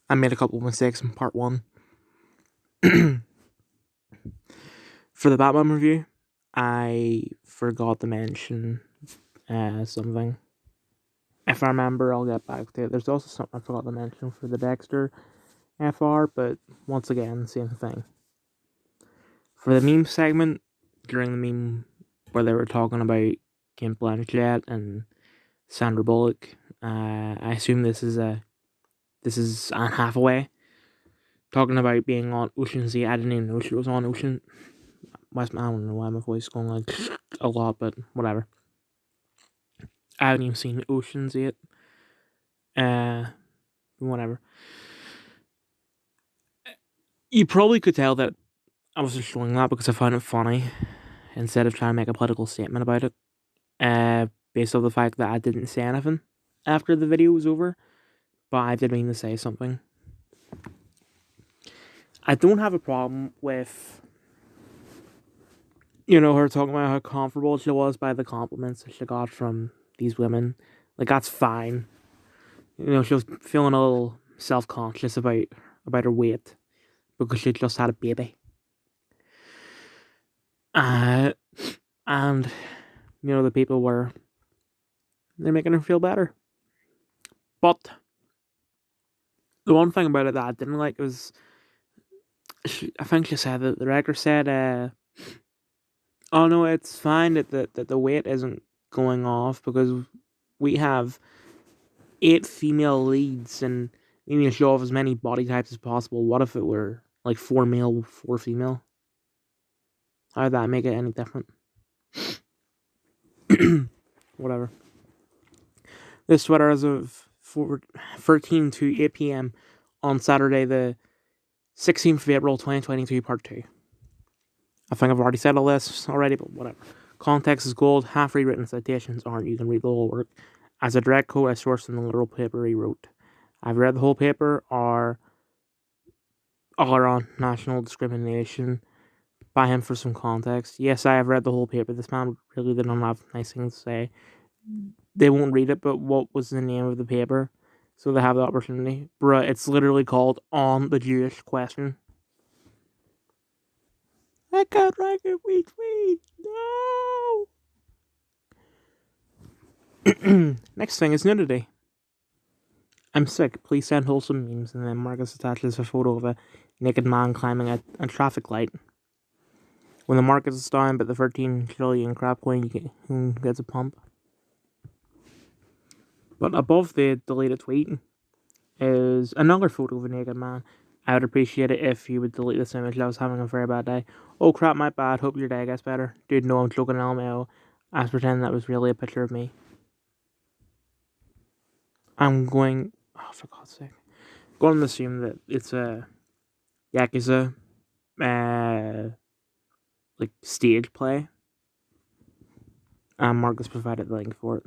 I made a couple of mistakes in part 1. For the Batman review, I forgot to mention something. If I remember, I'll get back to it. There's also something I forgot to mention for the Dexter FR, but once again, same thing. For the meme segment, during the meme where they were talking about Kim Blanchett and Sandra Bullock, I assume this is Anne Hathaway talking about being on Ocean's 8. I didn't even know she was on Ocean. I don't know why my voice is going like a lot, but whatever. I haven't even seen Ocean's 8. Whatever. You probably could tell that I was just showing that because I found it funny instead of trying to make a political statement about it. Based on the fact that I didn't say anything after the video was over, but I did mean to say something. I don't have a problem with, her talking about how comfortable she was by the compliments that she got from these women. Like, that's fine. She was feeling a little self-conscious about her weight because she just had a baby. And, the people they're making her feel better. But the one thing about it that I didn't like was, I think she said that the director said, oh no, it's fine that the weight isn't going off because we have 8 female leads and we need to show off as many body types as possible. What if it were like 4 male, 4 female? How would that make it any different? Whatever. This sweater is of 13 to 8 p.m. on Saturday, the 16th of April, 2022, part 2. I think I've already said all this already, but whatever. Context is gold. Half rewritten citations aren't. You can read the whole work. As a direct quote, I sourced from the literal paper he wrote. I've read the whole paper, are on national discrimination by him for some context. Yes, I have read the whole paper. This man really didn't have nice things to say. They won't read it, but what was the name of the paper? So they have the opportunity. Bruh, it's literally called On the Jewish Question. I can't write a retweet. No! Next thing is nudity. I'm sick. Please send wholesome memes. And then Marcus attaches a photo of a naked man climbing a traffic light. When the market is down, but the 13 trillion crap coin gets a pump. But above the deleted tweet is another photo of a naked man. I would appreciate it if you would delete this image. I was having a very bad day. Oh crap, my bad. Hope your day gets better. Dude, no, I'm joking, LMAO. I was pretending that was really a picture of me. I'm going... Oh, for God's sake. I'm going to assume that it's a Yakuza like stage play. Marcus provided the link for it.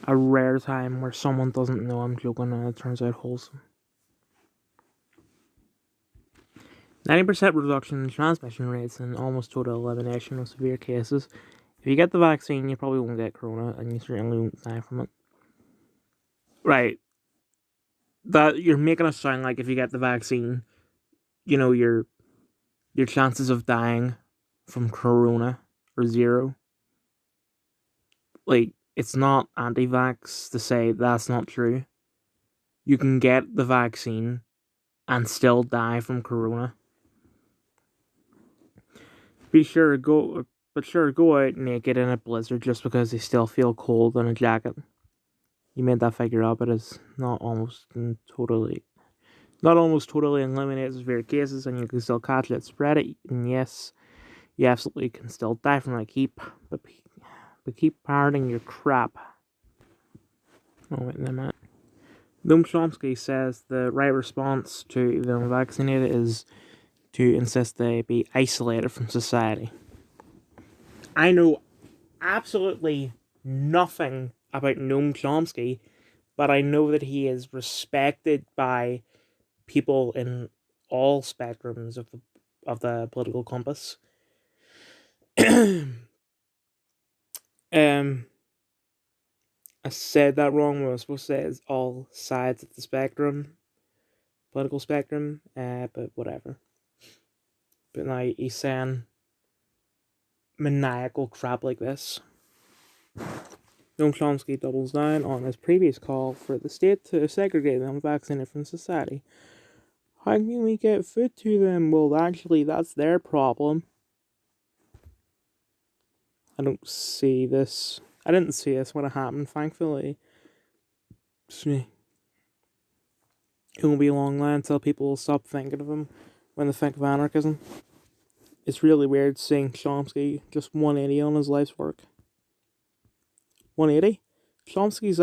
A rare time where someone doesn't know I'm joking and it turns out wholesome. 90% reduction in transmission rates and almost total elimination of severe cases. If you get the vaccine, you probably won't get corona, and you certainly won't die from it. Right. That you're making us sound like if you get the vaccine, your chances of dying from corona are 0. Like, it's not anti-vax to say that's not true. You can get the vaccine and still die from corona. Go out naked in a blizzard just because you still feel cold in a jacket. You made that figure up. It is not almost totally eliminates severe cases, and you can still catch it, spread it, and yes, you absolutely can still die from it. But keep parroting your crap. Oh wait, never mind. Noam Chomsky says the right response to the unvaccinated is to insist they be isolated from society. I know absolutely nothing about Noam Chomsky, but I know that he is respected by people in all spectrums of the political compass. I said that wrong. What I was supposed to say is all sides of the spectrum. political spectrum, but whatever. But now he's saying maniacal crap like this. Noam Chomsky doubles down on his previous call for the state to segregate the unvaccinated from society. How can we get food to them? Well, actually, that's their problem. I didn't see this when it happened, thankfully. It won't be long now until people will stop thinking of him when they think of anarchism. It's really weird seeing Chomsky just 180 on his life's work. 180? Chomsky's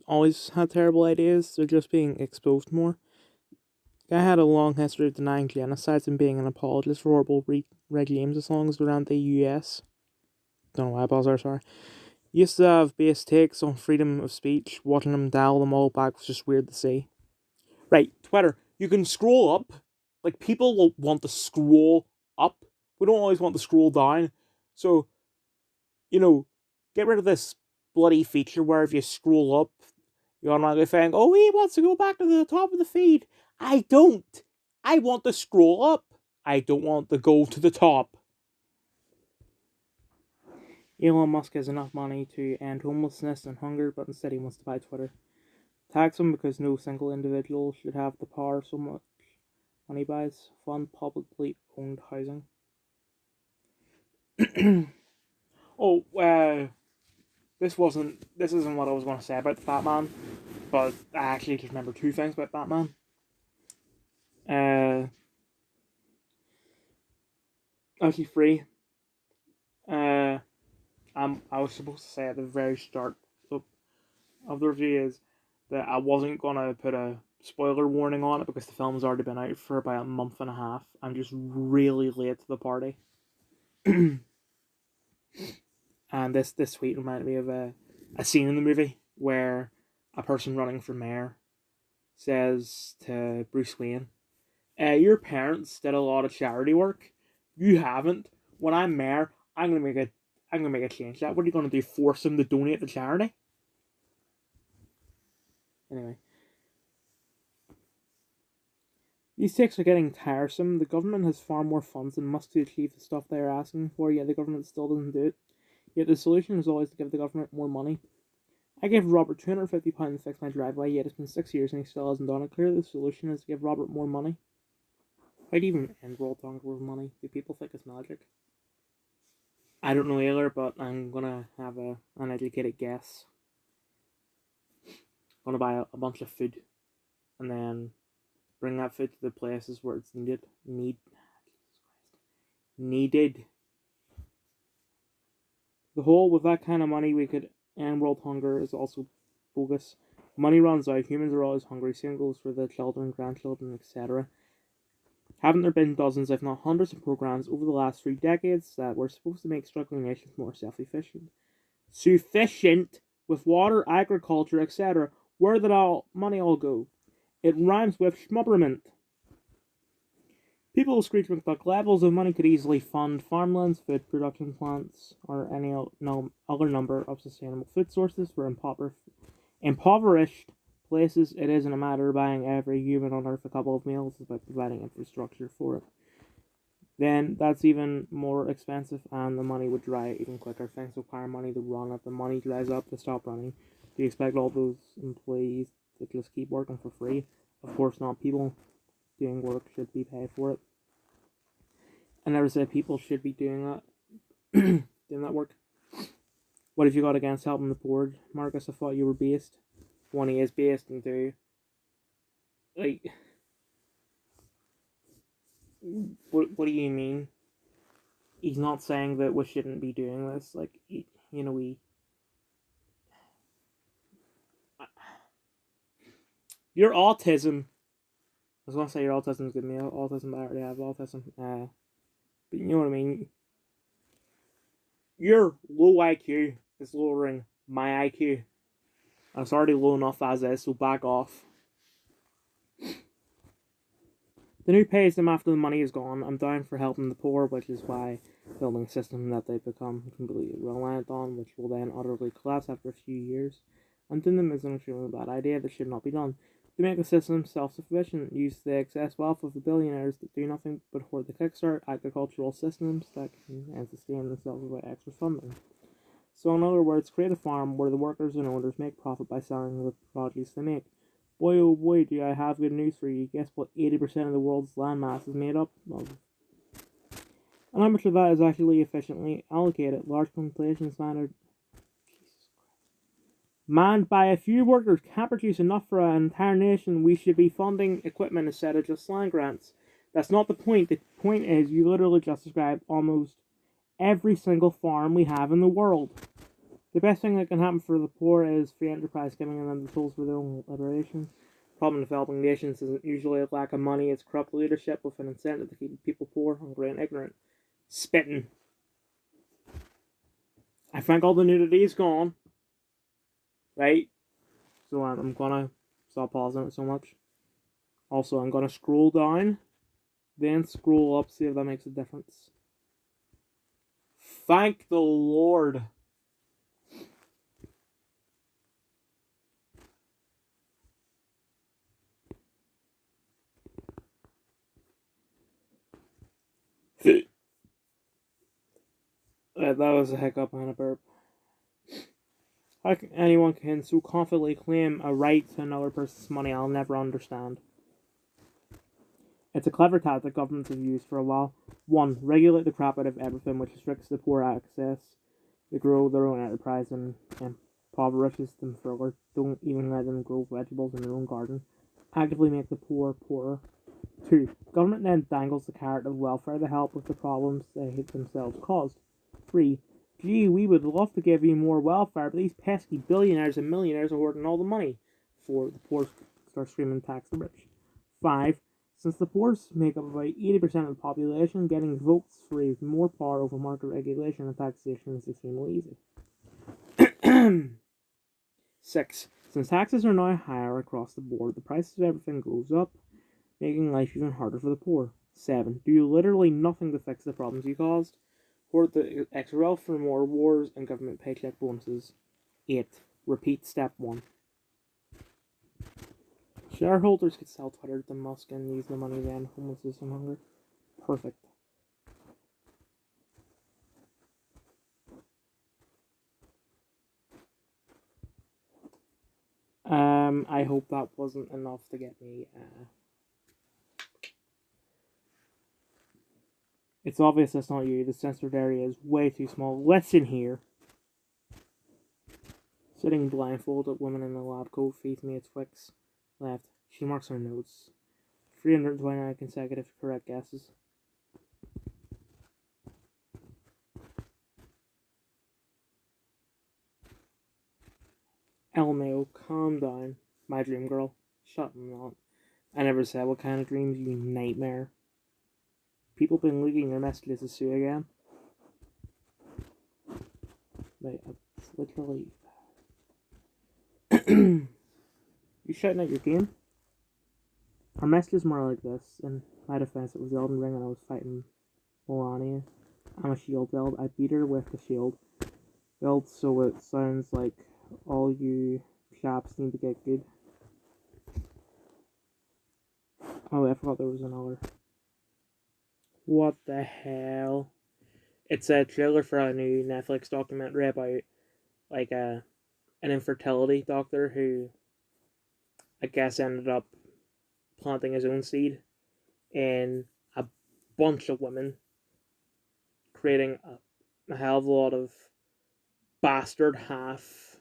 always had terrible ideas, they're just being exposed more. Guy had a long history of denying genocides and being an apologist for horrible regimes as long as around the US. Don't know why I paused there, sorry. Used to have base takes on freedom of speech. Watching him dial them all back was just weird to see. Right, Twitter. You can scroll up. Like, people will want to scroll up. We don't always want to scroll down. So, get rid of this bloody feature where if you scroll up, you automatically think, oh, he wants to go back to the top of the feed. I don't. I want to scroll up. I don't want to go to the top. Elon Musk has enough money to end homelessness and hunger, but instead he wants to buy Twitter. Tax him because no single individual should have the power so much money buys. Fund publicly owned housing. This isn't what I was going to say about Batman, but I actually just remember two things about Batman. Actually, three. I was supposed to say at the very start of the review is that I wasn't gonna put a spoiler warning on it because the film's already been out for about a month and a half. I'm just really late to the party. And this tweet reminded me of a scene in the movie where a person running for mayor says to Bruce Wayne, your parents did a lot of charity work. You haven't. When I'm mayor, I'm gonna make a change. That what are you gonna do? Force them to donate to charity? Anyway, these takes are getting tiresome. The government has far more funds than must to achieve the stuff they are asking for, yet the government still doesn't do it. Yet the solution is always to give the government more money. I gave Robert £250 to fix my driveway, yet it's been 6 years and he still hasn't done it. Clearly the solution is to give Robert more money. I'd even end World Hunger with money. Do people think it's magic? I don't know either, but I'm gonna have an uneducated guess. I'm gonna buy a bunch of food and then bring that food to the places where it's needed. The whole with that kind of money we could end world hunger is also bogus. Money runs out, humans are always hungry, same goes for the children, grandchildren, etc. Haven't there been dozens, if not hundreds of programs over the last 3 decades that were supposed to make struggling nations more self-sufficient? Sufficient with water, agriculture, etc. Where did money all go? It rhymes with schmubberment. People with Screech McDuck levels of money could easily fund farmlands, food production plants, or any other number of sustainable food sources for impoverished places. It isn't a matter of buying every human on Earth a couple of meals, it's about providing infrastructure for it. Then that's even more expensive and the money would dry even quicker. Things require money to run. If the money dries up, to stop running. Do you expect all those employees to just keep working for free? Of course not. People doing work should be paid for it. I never said people should be doing that. Doing that work. What have you got against helping the poor, Marcus? I thought you were based. One, he is based, and two, like, what do you mean? He's not saying that we shouldn't be doing this. Like, your autism. I was gonna say your autism is good. Me autism, but I already have autism. But you know what I mean. Your low IQ is lowering my IQ. And it's already low enough as is, so back off. The new pays them after the money is gone. I'm down for helping the poor, which is why building a system that they become completely reliant on, which will then utterly collapse after a few years. Undoing them is an extremely bad idea that should not be done. To make the system self-sufficient, use the excess wealth of the billionaires that do nothing but hoard the kickstart agricultural systems that can sustain themselves without extra funding. So in other words, create a farm where the workers and owners make profit by selling the produce they make. Boy oh boy, do I have good news for you. Guess what 80% of the world's landmass is made up of? And how much of that is actually efficiently allocated? Large plantations manned by a few workers can't produce enough for an entire nation. We should be funding equipment instead of just land grants. That's not the point. The point is you literally just described almost every single farm we have in the world. The best thing that can happen for the poor is free enterprise giving them the tools for their own liberation. The problem in developing nations isn't usually a lack of money, it's corrupt leadership with an incentive to keep people poor, hungry, and ignorant. Spitting. I think all the nudity is gone. Right? So I'm gonna stop pausing it so much. Also, I'm gonna scroll down, then scroll up, see if that makes a difference. Thank the Lord. That was a hiccup and a burp. How can anyone can so confidently claim a right to another person's money? I'll never understand. It's a clever tactic governments have used for a while. 1. Regulate the crap out of everything, which restricts the poor access to grow their own enterprise and impoverishes them further. Don't even let them grow vegetables in their own garden. Actively make the poor poorer. 2. Government then dangles the carrot of welfare to help with the problems they themselves caused. 3. Gee, we would love to give you more welfare, but these pesky billionaires and millionaires are hoarding all the money. 4. The poor start screaming tax the rich. 5. Since the poor make up about 80% of the population, getting votes for even more power over market regulation and taxation is extremely easy. 6. Since taxes are now higher across the board, the price of everything goes up, making life even harder for the poor. 7. Do literally nothing to fix the problems you caused. Hoard the extra wealth for more wars and government paycheck bonuses. 8. Repeat step 1. Shareholders could sell Twitter to Musk and use the money to end homelessness and hunger. Perfect. I hope that wasn't enough to get me. It's obvious that's not you. The censored area is way too small. Listen here. Sitting blindfolded, woman in the lab coat feeds me a Twix. Left. She marks her notes. 329 consecutive correct guesses. LMAO, calm down. My dream girl. Shut up. I never said what kind of dreams, you nightmare. People been leaking their messages to Sue again. Wait, it's literally... You shouting at your game? Our message is more like this. In my defense, it was Elden Ring and I was fighting Melania. I'm a shield build. I beat her with the shield build, so it sounds like all you chaps need to get good. Oh, I forgot there was another. What the hell? It's a trailer for a new Netflix documentary about like an infertility doctor who I guess ended up planting his own seed in a bunch of women, creating a hell of a lot of bastard half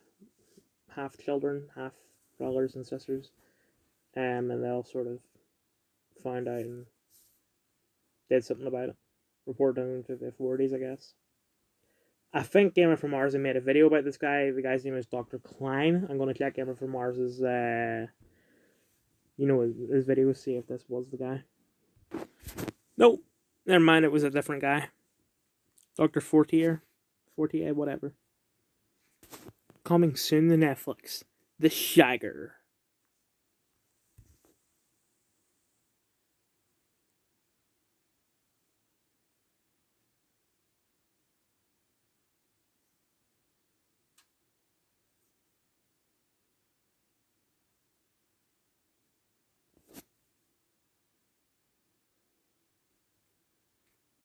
children, half brothers and sisters, and they all sort of found out and did something about it, reported them to the authorities, I guess. I think Gamer from Mars made a video about this guy. The guy's name is Dr. Klein. I'm going to check Gamer from Mars's, his video, see if this was the guy. Nope. Never mind, it was a different guy. Dr. Fortier, whatever. Coming soon to Netflix. The Shagger.